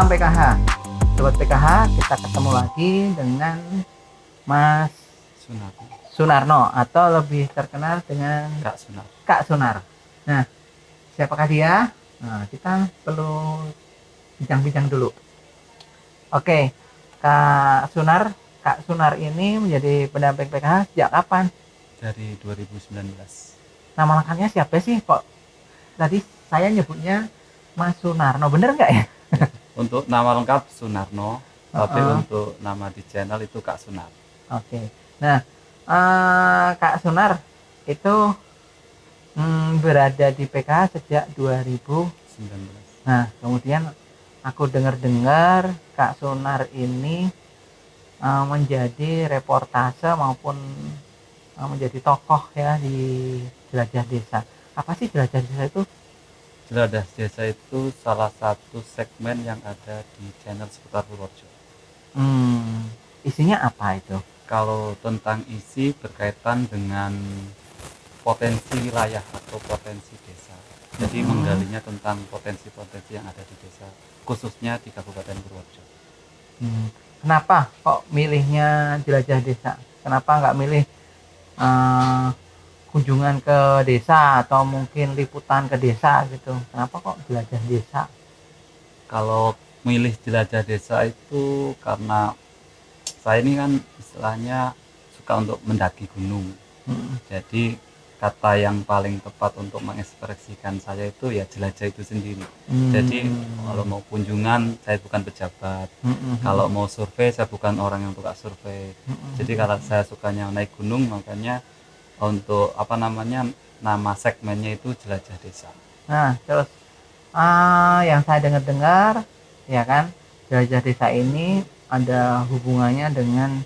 Salam PKH. Sobat PKH, kita ketemu lagi dengan Mas Sunarno atau lebih terkenal dengan Kak Sunar. Nah, siapakah dia? Nah, kita perlu bincang-bincang dulu. Oke, Kak Sunar ini menjadi pendamping PKH sejak kapan? Dari 2019. Nama lengkapnya siapa sih? Kok tadi saya nyebutnya Mas Sunarno, bener nggak ya? Untuk nama lengkap Sunarno, tapi untuk nama di channel itu Kak Sunar. Oke. Nah, Kak Sunar itu berada di PKH sejak 2019. Nah, kemudian aku dengar-dengar Kak Sunar ini menjadi reportase maupun menjadi tokoh ya di Jelajah Desa. Apa sih Jelajah Desa itu? Jelajah Desa itu salah satu segmen yang ada di channel seputar Purworejo. Isinya apa itu? Kalau tentang isi berkaitan dengan potensi wilayah atau potensi desa. Jadi menggalinya tentang potensi-potensi yang ada di desa, khususnya di Kabupaten Purworejo. Kenapa kok milihnya Jelajah Desa? Kenapa nggak milih kunjungan ke desa atau mungkin liputan ke desa gitu? Kenapa kok Jelajah Desa? Kalau milih Jelajah Desa itu karena saya ini kan istilahnya suka untuk mendaki gunung. Jadi kata yang paling tepat untuk mengekspresikan saya itu ya jelajah itu sendiri. Jadi kalau mau kunjungan saya bukan pejabat, kalau mau survei saya bukan orang yang suka survei. Jadi kalau saya sukanya naik gunung, makanya untuk nama segmennya itu Jelajah Desa. Nah, terus yang saya dengar-dengar ya kan, Jelajah Desa ini ada hubungannya dengan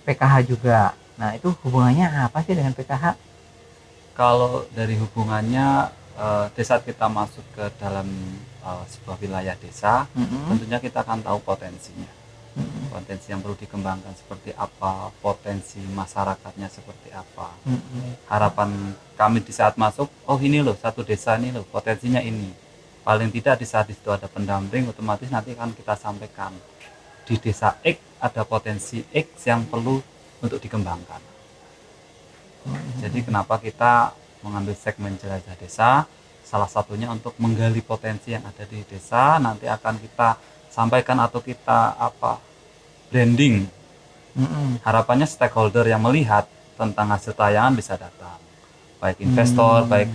PKH juga. Nah, itu hubungannya apa sih dengan PKH? Kalau dari hubungannya di saat kita masuk ke dalam sebuah wilayah desa, tentunya kita akan tahu potensinya. Potensi yang perlu dikembangkan seperti apa, potensi masyarakatnya seperti apa. Harapan kami di saat masuk, oh ini loh satu desa ini loh potensinya ini. Paling tidak di saat itu ada pendamping, otomatis nanti akan kita sampaikan di desa X ada potensi X yang perlu untuk dikembangkan. Jadi kenapa kita mengambil segmen Jelajah Desa? Salah satunya untuk menggali potensi yang ada di desa, nanti akan kita sampaikan atau kita branding. Harapannya stakeholder yang melihat tentang hasil tayangan bisa datang, baik investor, baik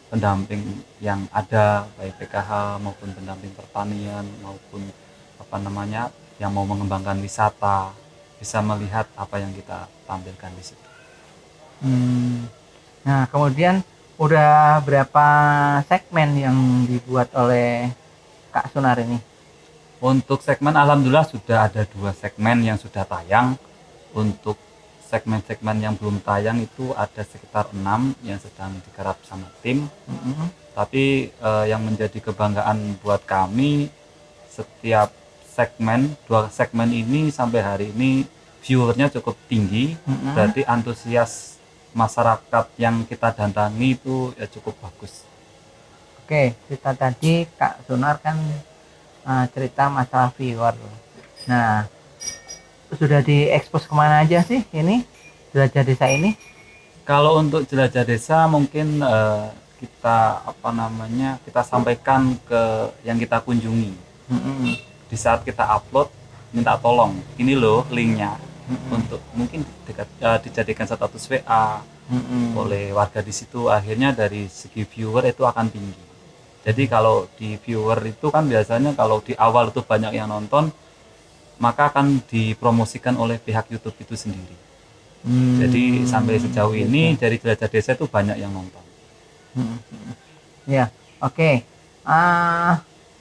pendamping yang ada, baik PKH maupun pendamping pertanian maupun yang mau mengembangkan wisata, bisa melihat apa yang kita tampilkan di situ. Nah, kemudian udah berapa segmen yang dibuat oleh Kak Sunar ini? Untuk segmen alhamdulillah sudah ada 2 segmen yang sudah tayang. Untuk segmen-segmen yang belum tayang itu ada sekitar 6 yang sedang digarap sama tim. Tapi yang menjadi kebanggaan buat kami, setiap segmen, 2 segmen ini sampai hari ini viewernya cukup tinggi. Berarti antusias masyarakat yang kita datangi itu ya cukup bagus. Oke, cerita tadi Kak Sunar kan cerita masalah viewer. Nah, sudah diekspos kemana aja sih ini Jelajah Desa ini? Kalau untuk Jelajah Desa mungkin kita kita sampaikan ke yang kita kunjungi. Di saat kita upload, minta tolong ini loh linknya, untuk mungkin dijadikan status WA oleh warga di situ. Akhirnya dari segi viewer itu akan tinggi. Jadi kalau di viewer itu kan biasanya kalau di awal itu banyak yang nonton, maka akan dipromosikan oleh pihak YouTube itu sendiri. Jadi sampai sejauh ini dari Jelajah Desa itu banyak yang nonton. Ya, oke.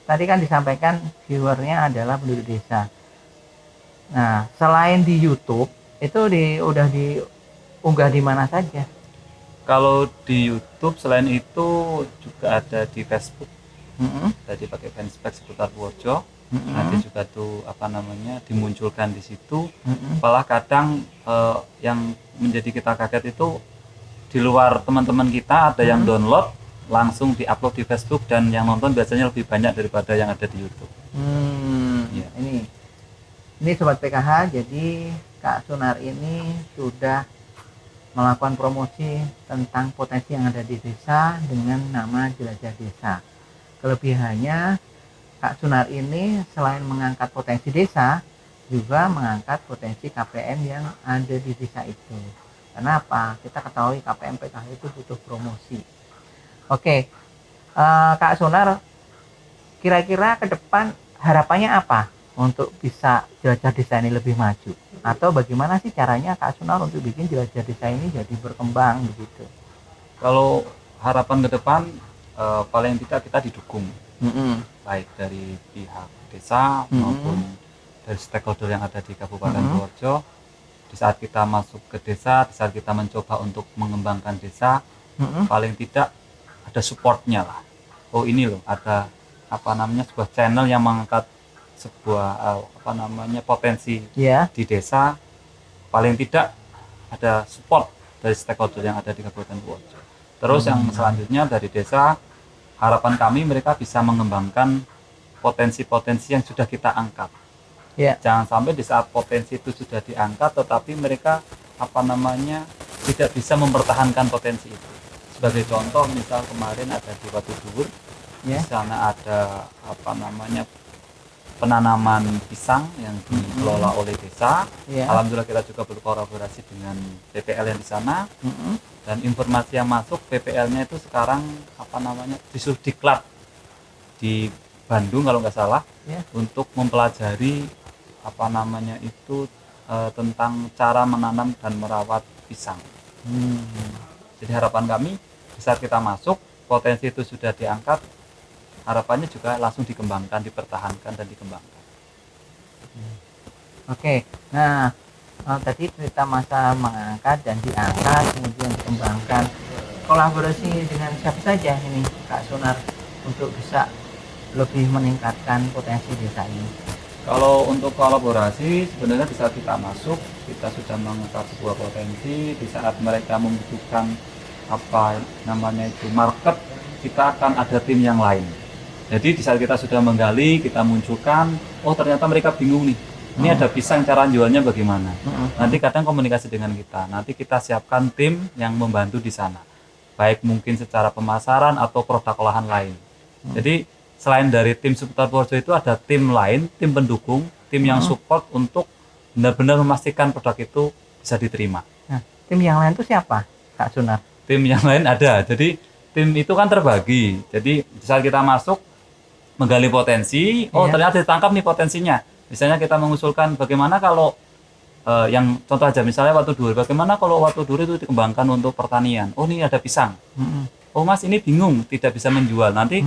Tadi kan disampaikan viewernya adalah penduduk desa. Nah, selain di YouTube itu udah diunggah di mana saja? Kalau di YouTube selain itu juga ada di Facebook. Tadi pakai fanspage seputar Purworejo. Nanti juga tuh dimunculkan di situ. Malah kadang yang menjadi kita kaget itu di luar teman-teman kita ada yang download langsung diupload di Facebook, dan yang nonton biasanya lebih banyak daripada yang ada di YouTube. Iya. Ini Sobat PKH, jadi Kak Sunar ini sudah melakukan promosi tentang potensi yang ada di desa dengan nama Jelajah Desa. Kelebihannya Kak Sunar ini selain mengangkat potensi desa, juga mengangkat potensi KPM yang ada di desa itu. Kenapa? Kita ketahui KPM PKH itu butuh promosi. Oke, Kak Sunar, kira-kira ke depan harapannya apa untuk bisa Jelajah Desa ini lebih maju? Atau bagaimana sih caranya Kak Sunar untuk bikin Jelajah Desa ini jadi berkembang begitu? Kalau harapan ke depan paling tidak kita didukung, baik dari pihak desa maupun dari stakeholder yang ada di Kabupaten Purworejo. Di saat kita masuk ke desa, di saat kita mencoba untuk mengembangkan desa, paling tidak ada supportnya lah. Oh ini loh, ada sebuah channel yang mengangkat sebuah potensi di desa. Paling tidak ada support dari stakeholder yang ada di Kabupaten Purworejo. Terus yang selanjutnya dari desa, harapan kami mereka bisa mengembangkan potensi-potensi yang sudah kita angkat. Jangan sampai di saat potensi itu sudah diangkat tetapi mereka tidak bisa mempertahankan potensi itu. Sebagai contoh, misal kemarin ada di Watu Dhuwur, di sana ada penanaman pisang yang dikelola oleh desa. Alhamdulillah kita juga berkolaborasi dengan PPL yang di sana. Dan informasi yang masuk, PPL-nya itu sekarang disuruh diklat di Bandung kalau nggak salah, untuk mempelajari tentang cara menanam dan merawat pisang. Jadi harapan kami di saat kita masuk, potensi itu sudah diangkat, harapannya juga langsung dikembangkan, dipertahankan dan dikembangkan. Oke, nah tadi cerita masa mengangkat dan diangkat kemudian dikembangkan, kolaborasi dengan siapa saja ini Kak Sunar untuk bisa lebih meningkatkan potensi desa ini? Kalau untuk kolaborasi, sebenarnya di saat kita masuk, kita sudah mengangkat sebuah potensi. Di saat mereka membutuhkan market, kita akan ada tim yang lain. Jadi di saat kita sudah menggali, kita munculkan, oh ternyata mereka bingung nih, ini ada pisang, cara jualnya bagaimana. Nanti kadang komunikasi dengan kita, nanti kita siapkan tim yang membantu di sana, baik mungkin secara pemasaran atau produk olahan lain. Jadi selain dari tim seputar Purworejo itu ada tim lain, tim pendukung, tim yang support untuk benar-benar memastikan produk itu bisa diterima. Nah, tim yang lain itu siapa, Kak Sunar? Tim yang lain ada, jadi tim itu kan terbagi. Jadi saat kita masuk menggali potensi, ternyata ditangkap nih potensinya. Misalnya kita mengusulkan bagaimana kalau yang contoh aja misalnya Watu Dhuwur, bagaimana kalau Watu Dhuwur itu dikembangkan untuk pertanian. Oh ini ada pisang. Oh mas ini bingung tidak bisa menjual. Nanti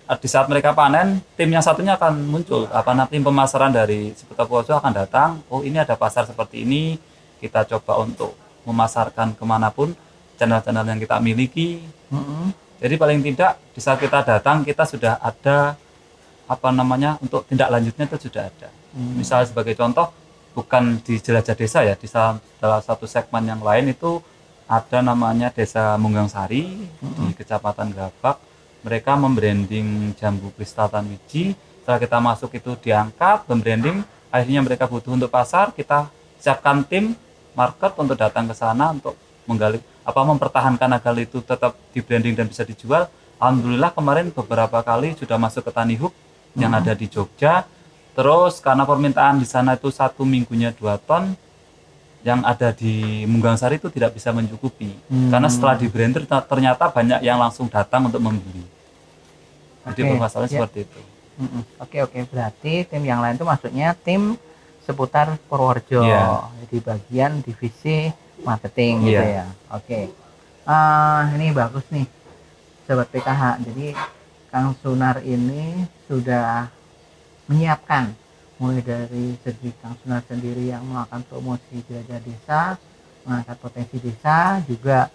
di saat mereka panen, tim yang satunya akan muncul. Tim pemasaran dari seputar Purworejo akan datang. Oh ini ada pasar seperti ini. Kita coba untuk memasarkan kemanapun channel-channel yang kita miliki. Jadi paling tidak di saat kita datang kita sudah ada untuk tindak lanjutnya itu sudah ada. Misalnya sebagai contoh, bukan di Jelajah Desa ya, di salah satu segmen yang lain itu ada namanya Desa Munggang Sari di Kecamatan Grabak. Mereka membranding jambu kristal Tanwiji. Setelah kita masuk itu diangkat, membranding. Akhirnya mereka butuh untuk pasar, kita siapkan tim market untuk datang ke sana untuk menggali mempertahankan agar itu tetap di branding dan bisa dijual. Alhamdulillah kemarin beberapa kali sudah masuk ke Tanihub yang ada di Jogja. Terus karena permintaan di sana itu 1 minggunya 2 ton, yang ada di Munggang Sari itu tidak bisa mencukupi. Karena setelah di branding ternyata banyak yang langsung datang untuk membeli. Jadi permasalahan seperti itu. Oke, berarti tim yang lain itu maksudnya tim seputar Purworejo, jadi bagian divisi marketing gitu ya. Oke. Ini bagus nih Sobat PKH. Jadi Kang Sunar ini sudah menyiapkan mulai dari segi Kang Sunar sendiri yang melakukan promosi Jelajah Desa, mengangkat potensi desa, juga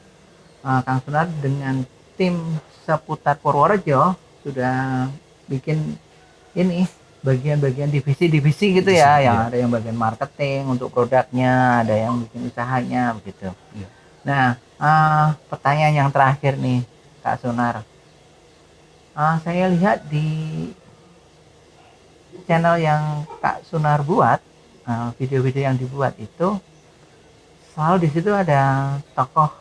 Kang Sunar dengan tim seputar Purworejo sudah bikin ini bagian-bagian divisi-divisi gitu ya, yang ada yang bagian marketing untuk produknya, ada yang bikin usahanya begitu. Nah, pertanyaan yang terakhir nih Kak Sunar, saya lihat di channel yang Kak Sunar buat, video-video yang dibuat itu selalu di situ ada tokoh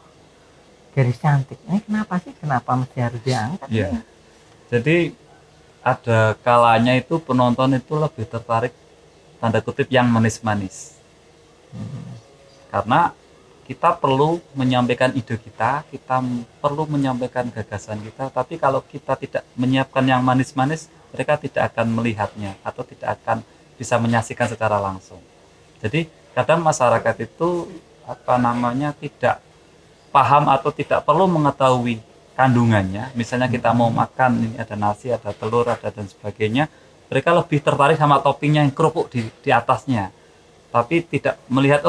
gadis cantik. Ini kenapa sih? Kenapa mesti harus diangkat? Iya. Jadi ada kalanya itu penonton itu lebih tertarik tanda kutip yang manis-manis. Karena kita perlu menyampaikan ide kita perlu menyampaikan gagasan kita, tapi kalau kita tidak menyiapkan yang manis-manis, mereka tidak akan melihatnya atau tidak akan bisa menyaksikan secara langsung. Jadi kadang masyarakat itu tidak paham atau tidak perlu mengetahui kandungannya. Misalnya kita mau makan, ini ada nasi, ada telur, ada dan sebagainya, mereka lebih tertarik sama toppingnya yang kerupuk di atasnya, tapi tidak melihat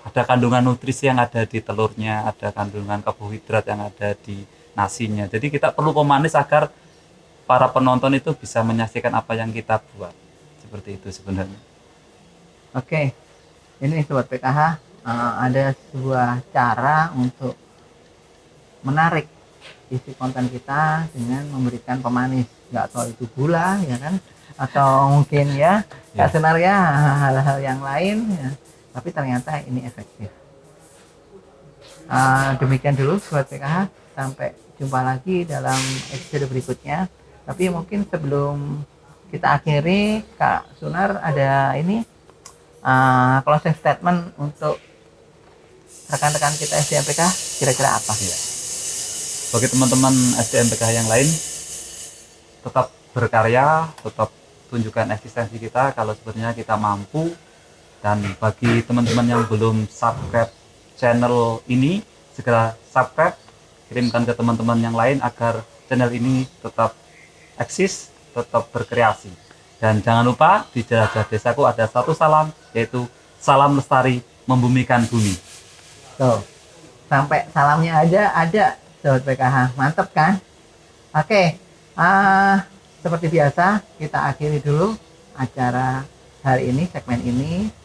ada kandungan nutrisi yang ada di telurnya, ada kandungan karbohidrat yang ada di nasinya. Jadi kita perlu pemanis agar para penonton itu bisa menyaksikan apa yang kita buat. Seperti itu sebenarnya. Oke, ini Sobat PKH, ada sebuah cara untuk menarik isi konten kita dengan memberikan pemanis. Nggak tahu itu gula, ya kan? Atau mungkin ya, Kak Sunar ya, hal-hal yang lain ya. Tapi ternyata ini efektif. Demikian dulu Sobat PKH, sampai jumpa lagi dalam episode berikutnya. Tapi mungkin sebelum kita akhiri, Kak Sunar ada ini closing statement untuk rekan-rekan kita SDMPK, kira-kira apa? Ya. Bagi teman-teman SDMPK yang lain, tetap berkarya, tetap tunjukkan eksistensi kita kalau sebenarnya kita mampu. Dan bagi teman-teman yang belum subscribe channel ini, segera subscribe, kirimkan ke teman-teman yang lain agar channel ini tetap eksis, tetap berkreasi. Dan jangan lupa di Jelajah Desaku ada satu salam, yaitu salam lestari membumikan bumi. Tuh, sampai salamnya aja ada, Sobat PKH, mantep kan? Oke, seperti biasa kita akhiri dulu acara hari ini, segmen ini.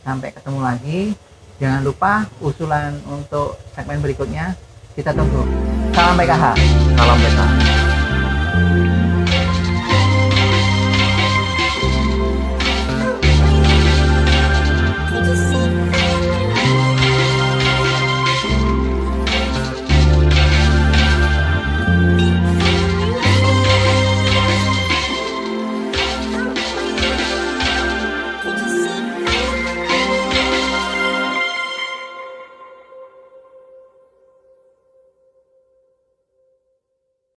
Sampai ketemu lagi. Jangan lupa usulan untuk segmen berikutnya kita tunggu. Salam PKH. Salam PKH.